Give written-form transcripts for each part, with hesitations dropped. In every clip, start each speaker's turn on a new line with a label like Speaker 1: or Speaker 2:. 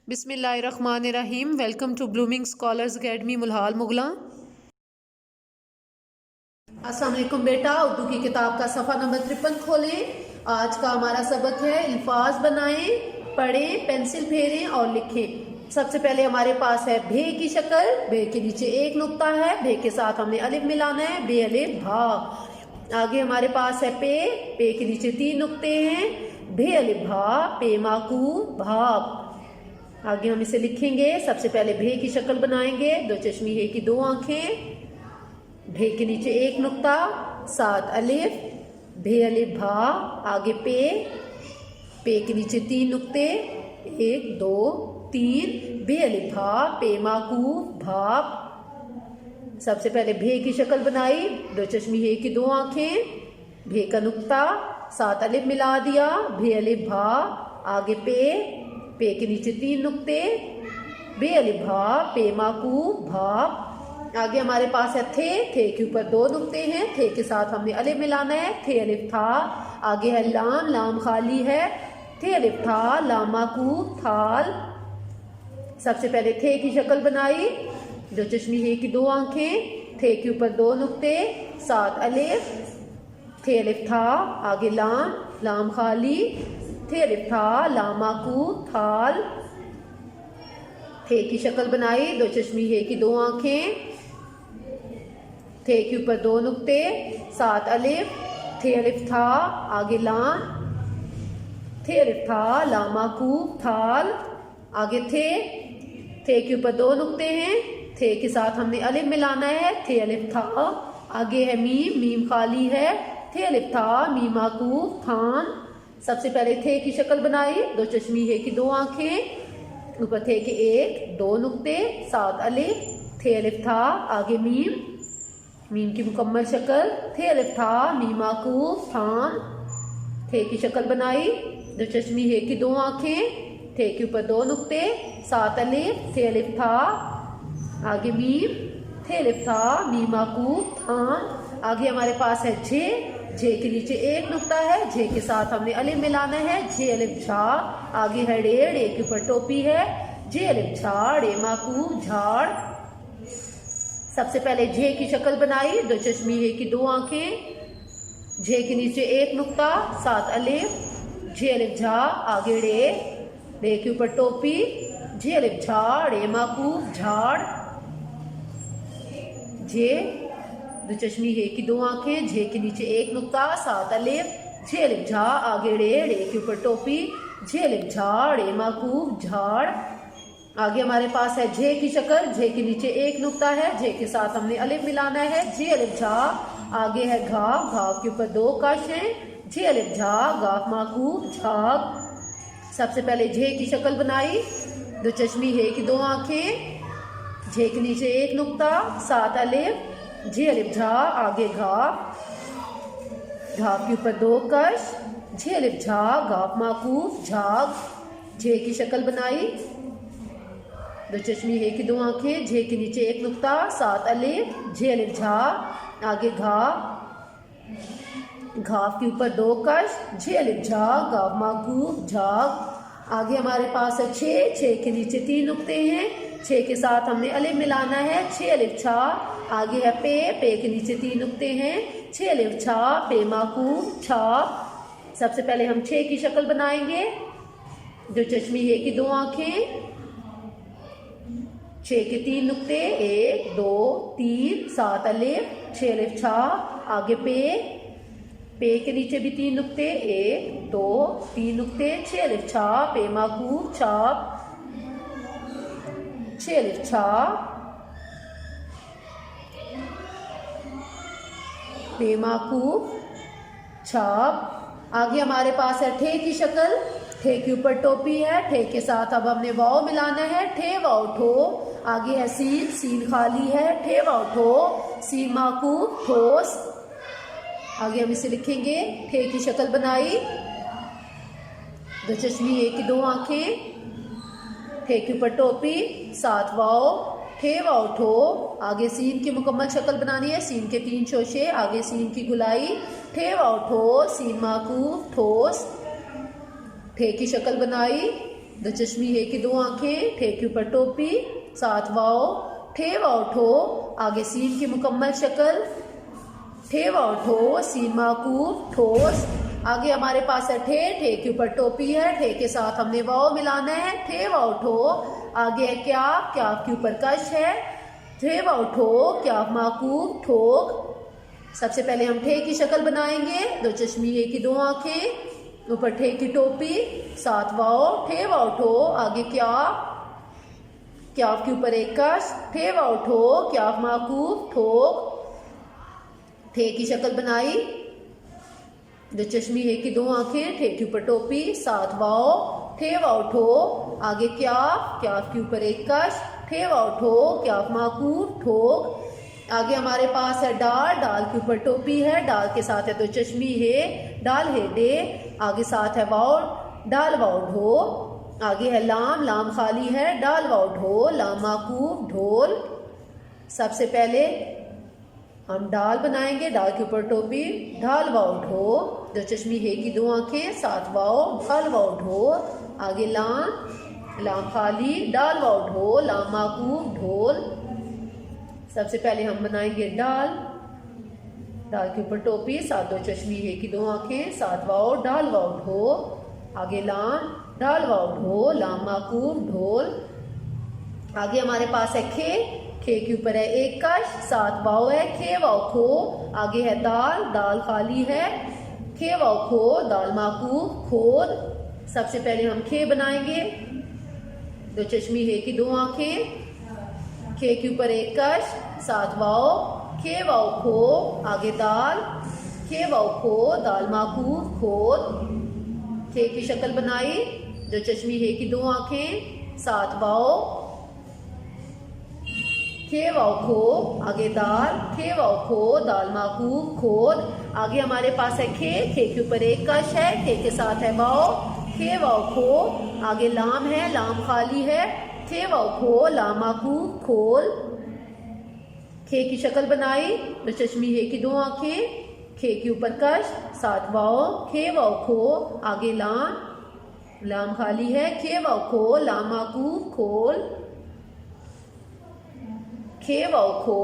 Speaker 1: बिस्मिल्लाहिर्रहमानिर्रहीम। Welcome to blooming scholars academy Mulhal Mugla. अस्सलाम वालेकुम बेटा, उर्दू की किताब का सफ़ा नंबर 53 खोलें। आज का हमारा सबक है अल्फाज बनाएं, पढ़ें, पेंसिल फेरें और लिखें। सबसे पहले हमारे पास है भे की शक्ल। भे के नीचे एक नुक्ता है, भे के साथ हमने अलिफ मिलाना है, बे अलिफ भा। आगे हमारे पास है पे। पे के नीचे 3 नुक्ते हैं, भे अलिफ भा, पे माकू भाप। आगे हम इसे लिखेंगे। सबसे पहले भे की शक्ल बनाएंगे। दो चश्मी है की 2 आंखें, भे के नीचे एक नुक्ता, 7 अलिफ, भे अलिफ भा, आगे पे। पे के नीचे 3 नुक्ते, 1 2 3, भे अलिफ भा, पे माकू भाप। सबसे पहले भे की शक्ल बनाई। दो चश्मी है की 2 आंखें, भे का नुक्ता, 7 अलिफ मिला दिया, भे अलिफ भा, आगे पे। पे के नीचे 3 नुक्ते, बे अलिफ भा, पे माकू भाप। आगे हमारे पास है थे। थे के ऊपर 2 नुक्ते हैं, थे के साथ हमने अलिफ मिलाना है, थे अलिफ था। आगे है लाम, लाम खाली है, थे अलिफ था, लाम माकू थाल। सबसे पहले थे की शक्ल बनाई। दो चश्मी है की 2 आंखें, थे के ऊपर 2 नुक्ते, 7 अलिफ, थे अलिफ था, आगे लाम, लाम खाली, थे अलिफ था, लाम माकू थाल। थे की शक्ल बनाई। दो चश्मी है की 2 आंखें, थे के ऊपर 2 नुक्ते, 7 अलिफ, थे अलिफ था, आगे लाम, थे अलिफ था, लाम माकू थाल। आगे थे के ऊपर 2 नुक्ते हैं, थे के साथ हमने अलिफ मिलाना है, थे अलिफ था। आगे है मीम, मीम खाली है, थे अलिफ था, मीम माकू थान। सबसे पहले थे की शक्ल बनाई। दो चश्मी है की 2 आंखें, ऊपर थे के 1 2 नुक्ते, 7 अलिफ, थे अलिफ था, आगे मीम, मीम की मुकम्मल शक्ल, थे अलिफ था, मीम माकूफ थान। थे की शक्ल बनाई। दो चश्मी है की 2 आंखें, थे के ऊपर 2 नुक्ते, 7 अलिफ, थे अलिफ था, आगे मीम, थे अलिफ था, मीम माकूफ थान। आगे हमारे पास है झे। झे के नीचे 1 नुक्ता है, झे के साथ हमने अलिफ मिलाना है, झे अलिफ झा। आगे है डे, डे के ऊपर टोपी है, झे अलिफ झा, डे माकू झाड़। सबसे पहले झे की शक्ल बनाई। दो चश्मी है की 2 आंखें, झे के नीचे 1 नुक्ता, 7 अलिफ, झे अलिफ झा, आगे डे, डे के ऊपर टोपी, झे अलिफ झा, डे माकू झाड़। झे। दो चश्मी है की 2 आंखें, झे के नीचे 1 नुक्ता, 7 अलिफ, झे अलिफ झा, आगे डे, डे के ऊपर टोपी, झे अलिफ झा, डे माकूफ झाड़। आगे हमारे पास है झे की शक्ल। झे के नीचे 1 नुक्ता है, झे के साथ हमने अलिफ मिलाना है, झे अलिफ झा। आगे है घाव, घाव के ऊपर 2 कश हैं, झे अलिफ झा, गाफ माकूफ झाग। सबसे पहले झे की शक्ल बनाई। दो चश्मी है की 2 आंखें, झे के नीचे 1 नुक्ता, 7 अलिफ, झे अलिफ झा, आगे घाव, घाव के ऊपर 2 कश, झे अलिफ झा, गाफ माकूफ झाग। झे की शक्ल बनाई। दो चश्मी है की 2 आंखें, झे के नीचे 1 नुक्ता, 7 अलिफ, झे अलिफ झा, आगे घाव, घाव के ऊपर 2 कश, झे अलिफ झा, गाफ माकूफ झाग। आगे हमारे पास है छे। छे के नीचे 3 नुक्ते हैं, छे के साथ हमने अलिफ मिलाना है, छे अलिफ छा। आगे है पे। पे के नीचे 3 नुक्ते हैं, छे अलिफ छा, पे माकूफ छा। सबसे पहले हम छे की शक्ल बनाएंगे। दो चश्मी है की 2 आंखें, छे के 3 नुक्ते, 1 2 3, 7 अलिफ, छे अलिफ छा, आगे पे। पे के नीचे भी 3 नुक्ते, 1 2 3 नुक्ते, छे अलिफ छा, पे माकूफ छाप, छे अलिफ छा, पे माकूफ छाप। आगे हमारे पास है ठे की शक्ल। ठे के ऊपर टोपी है, ठे के साथ अब हमने वाव मिलाना है, ठे वाव ठो। आगे है सीन, सीन खाली है, ठे वाव ठो, सीन माकूफ ठोस। आगे हम इसे लिखेंगे। ठे की शक्ल बनाई। दो चश्मी है की 2 आंखें, ठे के ऊपर टोपी, 7 वाव, ठे वाव ठो। आगे सीन की मुकम्मल शक्ल बनानी है, सीन के 3 शोशे, आगे सीन की गुलाई, ठे वाव ठो, सीन माकूफ ठोस। ठे की शक्ल बनाई। दो चश्मी है की दो आंखें, ठे के ऊपर टोपी, साथ वाओ, ठे वाओ ठो, आगे सीन की मुकम्मल शक्ल, ठे वाओ ठो, सीन माकूफ, ठोस। आगे हमारे पास है ठे, ठे के ऊपर टोपी है, ठे के साथ हमने वाओ मिलाना है, ठे वाओ ठो। आगे है क्या, क्या के ऊपर कश है, ठे वाओ ठो, क्या माकूफ, ठोक। सबसे पहले हम ठे की शक्ल बनाएंगे, दो चश्मी है की दो आंखें, ऊपर ठे की टोपी, साथ वाओ, ठे वाओ ठो, आगे क्या, क्या के ऊपर एक कश, ठे वाओ ठो, क्या माकूफ, ठोक। ठे की शक्ल बनाई, दो चश्मी है की दो आंखें, ठे के ऊपर टोपी, साथ वाओ, ठे वाओ ठो, आगे क्या, क्या के ऊपर एक कश, ठे वाओ ठो, क्या माकूफ, ठोक। आगे हमारे पास है डाल, डाल के ऊपर टोपी है, डाल के साथ है दो चश्मी है, डाल है डे, आगे साथ है वाओ, डाल वाओ ढो। आगे है लाम, लाम खाली है, डाल वाओ ढो, लाम माकूफ, ढोल। सबसे पहले हम डाल बनाएंगे, डाल के ऊपर टोपी, ढाल वाओ ढो, दो चश्मी है की दो आंखें, साथ वाओ, ढाल वाओ ढो। आगे लाम, लाम खाली, डाल वाओ ढो, लाम माकूफ, ढोल। सबसे पहले हम बनाएंगे डाल, डाल के ऊपर टोपी, साथ दो चश्मी है की दो आंखें, साथ वाओ, डाल वाओ ढो। आगे लाम, डाल वाओ ढो, लाम माकूफ, ढोल। आगे हमारे पास है खे, खे के ऊपर है एक कश, साथ वाओ है, खे वाओ खो। आगे है दाल, दाल खाली है, खे वाओ खो, दाल माकूफ, खोद। सबसे पहले हम खे बनाएंगे, दो चश्मी है की दो आंखें, खे के ऊपर एक कश, साथ वाओ, खे वाओ खो, आगे दाल, खे वाओ खो, दाल माकूफ, खोद। खे की शक्ल बनाई, दो चश्मी है की दो आंखें, साथ वाओ, खे वाओ खो, आगे दाल, खे वाओ खो, दाल माकूफ, खोद। आगे हमारे पास है खे, खे के ऊपर एक कश है, खे के साथ है वाओ, खे वाओ खो। आगे लाम है, लाम खाली है, खे वाओ खो, लाम माकूफ, खोल। खे की शक्ल बनाई, दो चश्मी है की दो आंखें, खे के ऊपर कश, साथ वाओ, खे वाओ खो, आगे लाम, लाम खाली है, खे वाओ खो, लाम माकूफ, खोल। खे वाओ खो,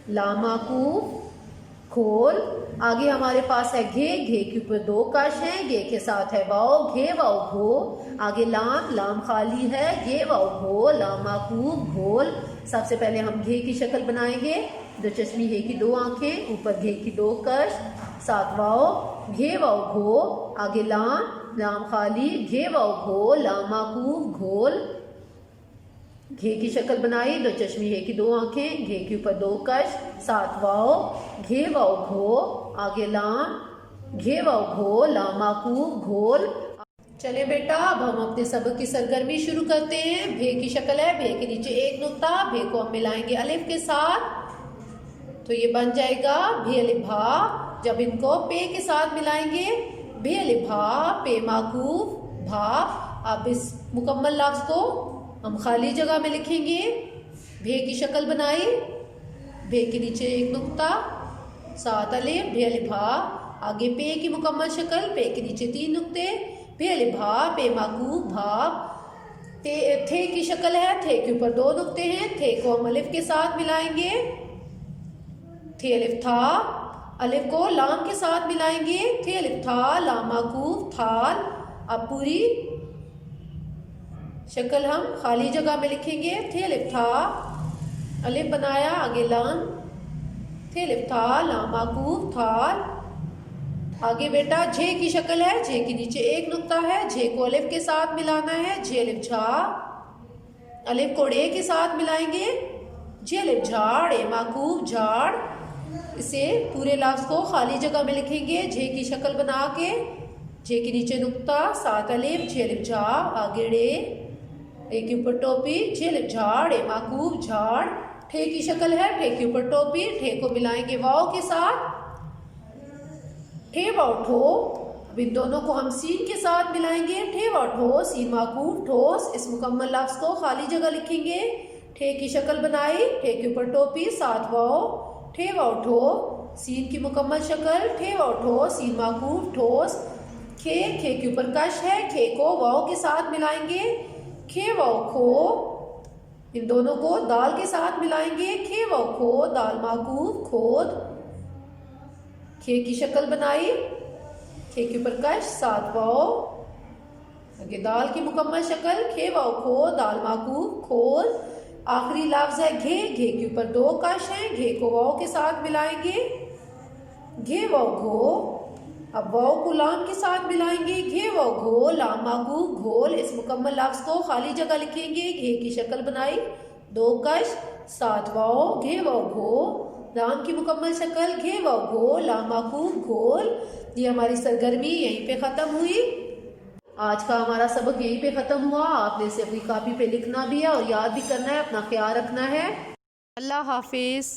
Speaker 1: लाम माकूफ, खोल। आगे हमारे पास है घे, घे के ऊपर दो कश है, घे के साथ है वाओ, घे वाओ घो। आगे लाम, लाम खाली है, घे वाओ घो, लाम माकूफ, घोल। सबसे पहले हम घे की शक्ल बनाएंगे, दो चश्मी है की दो आंखें, ऊपर घे की दो कश, साथ वाओ, घे वाओ घो। आगे लाम, लाम खाली, घे वाओ घो, लाम माकूफ, घोल। घे की शक्ल बनाई, दो चश्मी है की दो आंखें, घे के ऊपर दो कश, साथ वाओ, घे वाओ घो। आगे लाम, घे वाओ घो, लाम माकूफ, घोल। चले बेटा, अब हम अपने सबक की सरगर्मी शुरू करते हैं। भे की शक्ल है, भे के नीचे एक नुक्ता, भे को हम मिलाएंगे अलिफ के साथ, तो ये बन जाएगा भे अलिफ भा। जब इनको पे के साथ मिलाएंगे, भे अलिफ भा, पे माकूफ, भा। अब इस मुकम्मल लफ्ज को हम खाली जगह में लिखेंगे। भे की शक्ल बनाई, भे के नीचे एक नुक्ता, साथ अलिफ, भे अलिफ भा। आगे पे की मुकम्मल शक्ल, पे के नीचे तीन नुक्ते, भे अलिफ भा, पे माकूफ, भा। थे की शक्ल है, थे के ऊपर दो नुक्ते हैं, थे को हम अलिफ के साथ मिलाएंगे, थे अलिफ था। अलिफ को लाम के साथ मिलाएंगे, थे अलिफ था, लाम माकूफ, थाल। अब पूरी शक्ल हम खाली जगह में लिखेंगे, थे अलिफ था, अलिफ बनाया, आगे लाम, थे अलिफ था, लाम माकूफ, थाल। आगे बेटा झे की शक्ल है, झे के नीचे एक नुक्ता है, झे को अलिफ के साथ मिलाना है, झे अलिफ झा। अलिफ को डे के साथ मिलाएंगे, झे अलिफ झाड़, ए माकूफ, झाड़। इसे पूरे लफ्ज को खाली जगह में लिखेंगे, झे की शक्ल बना के, झे के नीचे नुक्ता, साथ अलिफ, झे अलिफ झा, आगे डे, ए के ऊपर टोपी, झे अलिफ झाड़, ए माकूफ, झाड़। ठे की शक्ल है, ठे के ऊपर टोपी, ठे को मिलाएंगे वाव के साथ, ठे वाव ठो। अब इन दोनों को हम सीन के साथ मिलाएंगे, ठे वाव ठो, सीन माकूफ, ठोस। इस मुकम्मल लफ्ज को खाली जगह लिखेंगे। ठे की शक्ल बनाई, ठे के ऊपर टोपी, साथ वाव, ठे वाव ठो, सीन की मुकम्मल शक्ल, ठे वाव ठो, सीन माकूफ, ठोस। खे, खे के ऊपर कश है, खे को वाव के साथ मिलाएंगे, खे वाव खो, इन दोनों को दाल के साथ मिलाएंगे, खे वाव खो, दाल माकूफ खोद, खे की शक्ल बनाई, खे के ऊपर कश साथ वाव, आगे दाल की मुकम्मल शक्ल, खे वाव खो, दाल माकूफ खोद, आखिरी लफ्ज है घे, घे के ऊपर दो कश हैं, घे को वाव के साथ मिलाएंगे, घे वाव घो, अब वाव को लाम के साथ मिलाएंगे, घे वाव घो, लाम माकूफ घोल, इस मुकम्मल लफ्ज को खाली जगह लिखेंगे, घे की शक्ल बनाई, दो कश साथ वाव, घे वाव घो, लाम की मुकम्मल शक्ल, घे वाव घो, लाम माकूफ घोल। ये हमारी सरगर्मी यहीं पे ख़त्म हुई। आज का हमारा सबक यहीं पे ख़त्म हुआ। आपने इसे अपनी कॉपी पे लिखना भी है और याद भी करना है। अपना ख्याल रखना है। अल्लाह हाफिज़।